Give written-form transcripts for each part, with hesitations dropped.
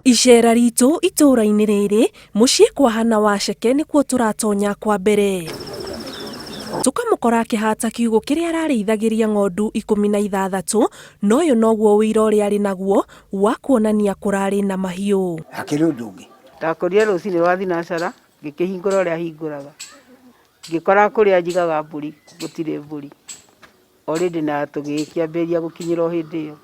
Icera ritũ itũra-inĩ rĩrĩ mũciĩ kwa Hannah Waceke nĩkuo tũratonya kwa mbere. Tũkamũkora akĩhata kiugũ kĩrĩa ararĩithagĩria ng'ondu 16, no ũyũ noguo wĩira ũrĩa arĩ naguo wa kuonania kũrarĩ na mahiũ. Hakĩrĩ ũndũ ũngĩ. Ndakorire rũcinĩ rwa thinacara ngĩkĩhingũra ũrĩa hingũraga. Ngĩkora kũrĩa njigaga mbũri gũtirĩ mbũri. Already na tũgĩkĩambĩrĩria gũkinyĩra hĩndĩ ĩyo.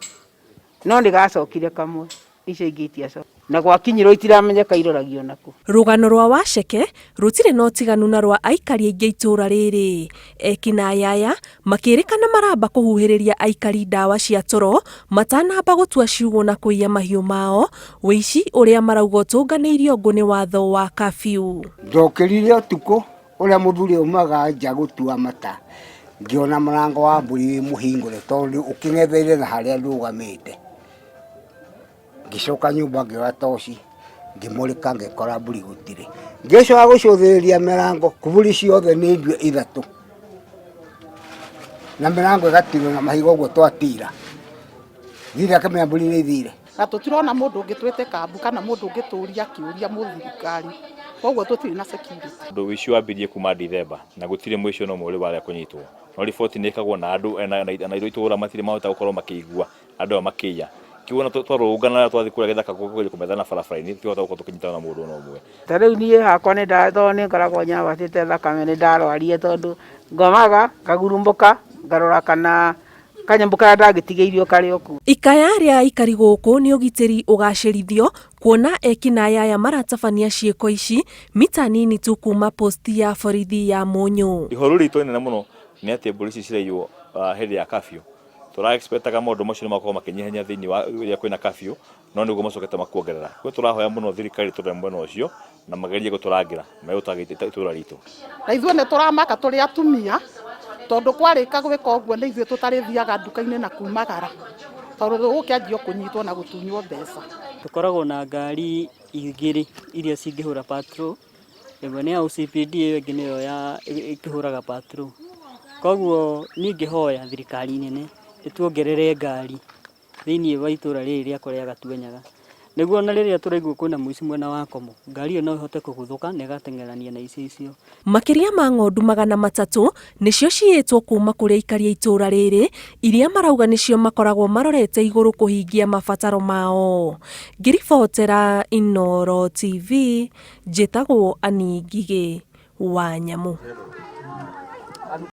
No nĩgacokire kamwe. Icio ingĩ itiacoka. Na gwakinyĩrwo itiramenyeka iroragio naku. Rũgano rwa Waceke rũtirĩ na ũtiganu na rwa aikari aingĩ itũra rĩrĩ. Eki na ayaya makĩrĩkana maramba kũhuhĩrĩria aikari ndawa cia toro matanamba gũtua ciugo na kũiya mahiũ mao, wĩici ũrĩa marauga ũtũnganĩirio ngũ nĩ watho wa curfew. Ndokĩrire ũtukũ ũrĩa mũthuri aumaga nja gũtua mata. Ngĩona mũrango wa mbũri mũhingũre tondũ ũkĩng'etheire na harĩa ndũgamĩte. Ngĩcoka nyũmba ngĩoya toci ngĩmũrĩka ngĩkora mbũri gũtirĩ. Ngĩcoka gũcũthĩrĩria mĩrango mbũri ciothe nĩ ndue 3 na mĩrango ĩgatirwo na mahiga ũguo twatira. Thire akamenya mbũri nĩ ithire. Na tũtirona mũndũ ũngĩtwĩte kambu kana mũndũ ũngĩtũria kĩũria mũthirikari. Koguo tũtirĩ na security. Ũndũ ũcio wambirie kuma Dithemba na gũtirĩ mũico no mũrĩ warĩa kũnyitwo. No riboti nĩ ĩkagwo na andũ na indo itũra matirĩ mahota gũkorwo makĩigua andũ aya makĩiya. Kiugo twarũngana twathi kũrĩa gĩthaka kũmethana barabara-inĩ twahota gũkorwo tũkĩnyitana na mũndũ ũmwe. Ta rĩu niĩ hakwa nĩ ndatoo nĩ ngoragwo nyabatĩte thakame nĩ ndarwarie tondũ ngomaga ngagurumbũka ngarora kana kanyamũ karĩa ndagĩtigĩirio karĩ oku. Ikaya rĩa aikari gũkũ nĩ ũgitĩri ũgacĩrithio kuona eki na ayaya maratabania ciĩko ici mita nini tu kuma posti ya borithi ya Mũnyũ. Ihoru ritũ inene mũno nĩ atĩ mbũri ici ciraiywo hĩndĩ ya curfew. Tũra-expectaga maũndũ macio nĩ makorwo makĩnyihanya thĩinĩ wa rĩrĩa kwĩna curfew, no nĩguo macokete makuongerera. Kwĩ tũrahoya mũno thirikari tũrĩa mwena ũcio na magerie gũtũrangĩra megũtagĩte itũra ritũ. Na ithuĩ nĩ tũramaka tũrĩ atumia tondũ kwarĩka gwĩka ũguo nĩ ithuĩ tũtarĩthiaga nduka-inĩ na kumagara. Tondũ gũkĩanjio kũnyitwo na gũtunywo mbeca. Tũkoragwo na ngari igĩrĩ iria cingĩhũra patrol. Ĩmwe nĩ ya OCPD, ĩngĩ nĩyo ya ĩkĩhũraga patrol. Koguo niĩ ingĩhoya thirikari nene ĩtuongerere ngari thĩinĩ wa itũra rĩrĩ rĩakwa rĩa Gatuenyaga. Nĩguo na rĩrĩa tũraigua kwĩna mũici mwena wa Komo, ngari ĩyo no ĩhote kũguthũka na ĩgateng'erania na icio. Makĩria ma ng'ondu 300 nĩcio ciyĩtwo kuma kũrĩ aikari a itũra rĩrĩ iria marauga nĩcio makoragwo marorete igũrũ kũhingia mabataro mao. Ngĩribotera Inooro TV, njĩtagwo Annie Ngigĩ wa Nyamũ.